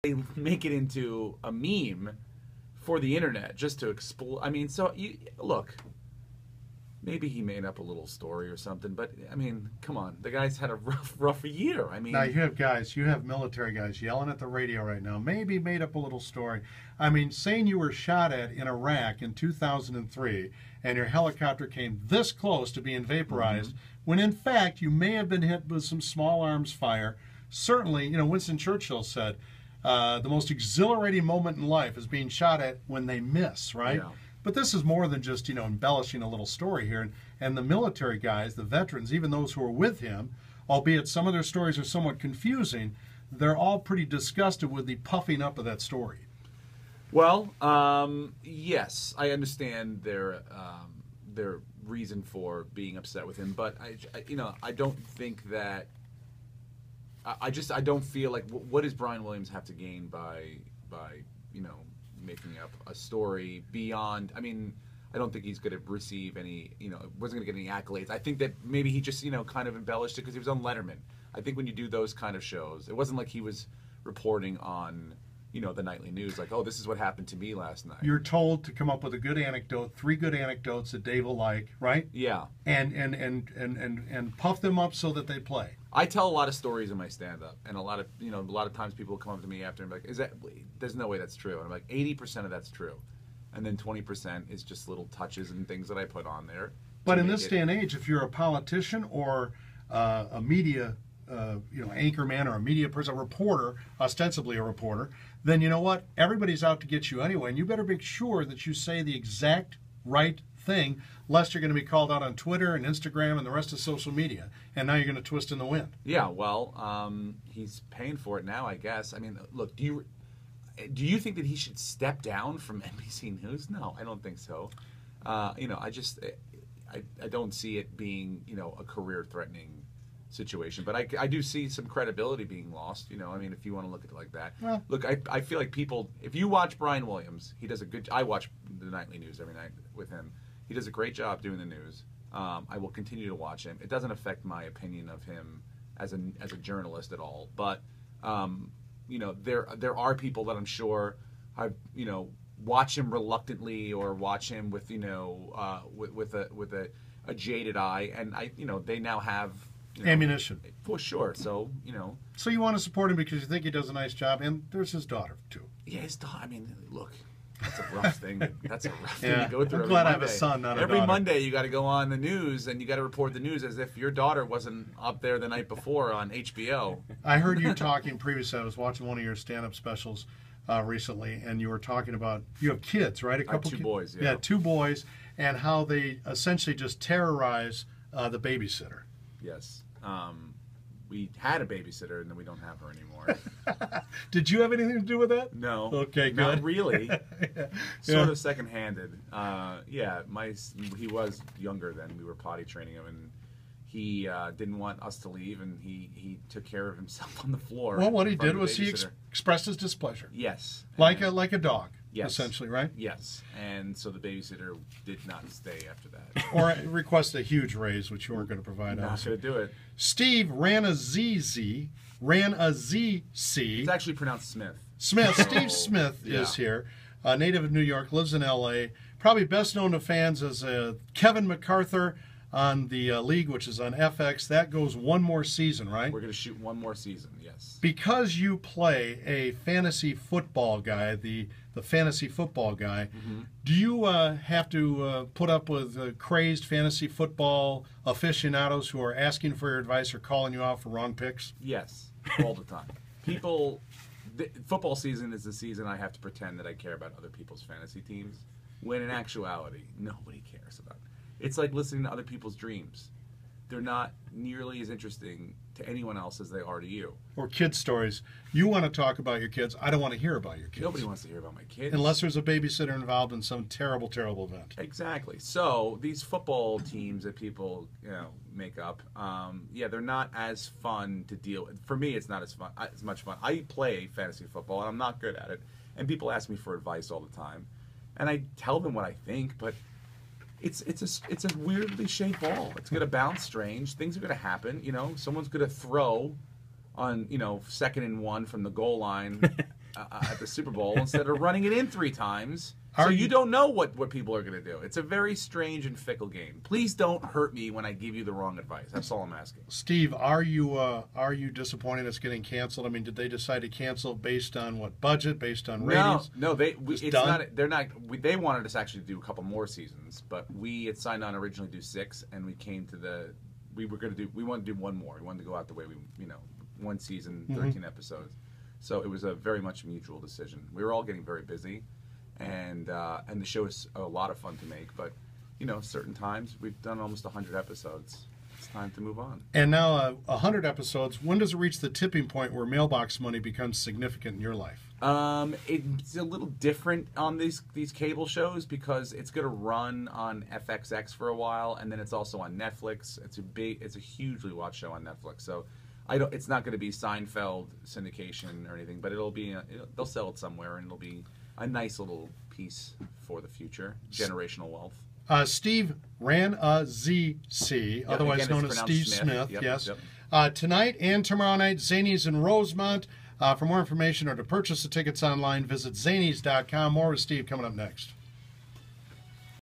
they make it into a meme for the internet just to explode. I mean, so look, maybe he made up a little story or something, but I mean, come on, the guy's had a rough year. I mean, now you have military guys yelling at the radio right now. Maybe made up a little story. I mean, saying you were shot at in Iraq in 2003 and your helicopter came this close to being vaporized, when in fact you may have been hit with some small arms fire. Certainly, Winston Churchill said, the most exhilarating moment in life is being shot at when they miss, right? Yeah. But this is more than just, embellishing a little story here. And the military guys, the veterans, even those who are with him, albeit some of their stories are somewhat confusing, they're all pretty disgusted with the puffing up of that story. Well, yes, I understand their reason for being upset with him, but I don't think that. I don't feel like what does Brian Williams have to gain by making up a story beyond. I mean, I don't think he's going to receive any. Wasn't going to get any accolades. I think that maybe he just kind of embellished it because he was on Letterman. I think when you do those kind of shows, it wasn't like he was reporting on the nightly news, like, oh, this is what happened to me last night. You're told to come up with a good anecdote, 3 good anecdotes that Dave will like, right? Yeah. And puff them up so that they play. I tell a lot of stories in my stand-up, and a lot of times people come up to me after and be like, there's no way that's true. And I'm like, 80% of that's true. And then 20% is just little touches and things that I put on there. But in this day and age, if you're a politician or a media anchorman or a media person, a reporter, ostensibly a reporter, then you know what? Everybody's out to get you anyway, and you better make sure that you say the exact right thing, lest you're going to be called out on Twitter and Instagram and the rest of social media, and now you're going to twist in the wind. Yeah, well, he's paying for it now, I guess. I mean, look, do you think that he should step down from NBC News? No, I don't think so. I don't see it being a career-threatening situation, but I do see some credibility being lost. I mean, if you want to look at it like that. Well, look, I feel like people, if you watch Brian Williams, he does I watch the nightly news every night with him. He does a great job doing the news. I will continue to watch him. It doesn't affect my opinion of him as a journalist at all. But there are people that I'm sure have watch him reluctantly or watch him with with a jaded eye, and they now have ammunition for sure. So So you want to support him because you think he does a nice job, and there's his daughter too. Yeah, his daughter. I mean, look, that's a rough thing. That's a rough thing Yeah. to go through. I'm glad I every have a Monday. son, not a Every daughter. Monday, you got to go on the news and you got to report the news as if your daughter wasn't up there the night before on HBO. I heard you talking previously. I was watching one of your stand-up specials recently, and you were talking about you have kids, right? A couple two kids. boys. Yeah, 2 boys, and how they essentially just terrorize the babysitter. Yes. We had a babysitter, and then we don't have her anymore. Did you have anything to do with that? No. Okay, good. Not really. Yeah. Sort of second-handed. He was younger then. We were potty training him, and he didn't want us to leave, and he took care of himself on the floor. Well, what he in front did of the was he babysitter. expressed his displeasure. Yes. Like a dog, Yes. essentially, right? Yes, and so the babysitter did not stay after that. Or request a huge raise, which you weren't going to provide. Not obviously. going to do it. Steve ran a ZC. It's actually pronounced Smith. Smith. Steve Smith is here, a native of New York, lives in L.A., probably best known to fans as Kevin MacArthur on the League, which is on FX. That goes one more season, right? We're going to shoot one more season, yes. Because you play a fantasy football guy, the fantasy football guy, do you have to put up with crazed fantasy football aficionados who are asking for your advice or calling you out for wrong picks? Yes, all the time. Football season is the season I have to pretend that I care about other people's fantasy teams, when in actuality, nobody cares about it. It's like listening to other people's dreams. They're not nearly as interesting to anyone else as they are to you. Or kid stories. You want to talk about your kids. I don't want to hear about your kids. Nobody wants to hear about my kids. Unless there's a babysitter involved in some terrible, terrible event. Exactly. So these football teams that people make up, they're not as fun to deal with. For me, it's not as much fun. I play fantasy football, and I'm not good at it. And people ask me for advice all the time, and I tell them what I think, but it's a weirdly shaped ball. It's going to bounce strange. Things are going to happen. Someone's going to throw on 2nd and 1 from the goal line at the Super Bowl instead of running it in 3 times. So Are you you- don't know what people are going to do. It's a very strange and fickle game. Please don't hurt me when I give you the wrong advice. That's all I'm asking. Steve, are you disappointed it's getting canceled? I mean, did they decide to cancel based on what budget, based on ratings? No, Just it's done? not. They're not. They wanted us actually to do a couple more seasons, but we had signed on originally to do 6, and we came to the. We wanted to do one more. We wanted to go out the way we, one season, 13 episodes. So it was a very much mutual decision. We were all getting very busy, and the show is a lot of fun to make. But certain times we've done almost 100 episodes. It's time to move on. And now 100 episodes. When does it reach the tipping point where mailbox money becomes significant in your life? It's a little different on these cable shows because it's going to run on FXX for a while, and then it's also on Netflix. It's a hugely watched show on Netflix. So it's not going to be Seinfeld syndication or anything, but they'll sell it somewhere, and it'll be a nice little piece for the future, generational wealth. Steve Ranazzi, otherwise again, known it's as pronounced Steve Smith. Smith. Yep, Yes. yep. Tonight and tomorrow night, Zanies in Rosemont. For more information or to purchase the tickets online, visit zanies.com. More with Steve coming up next.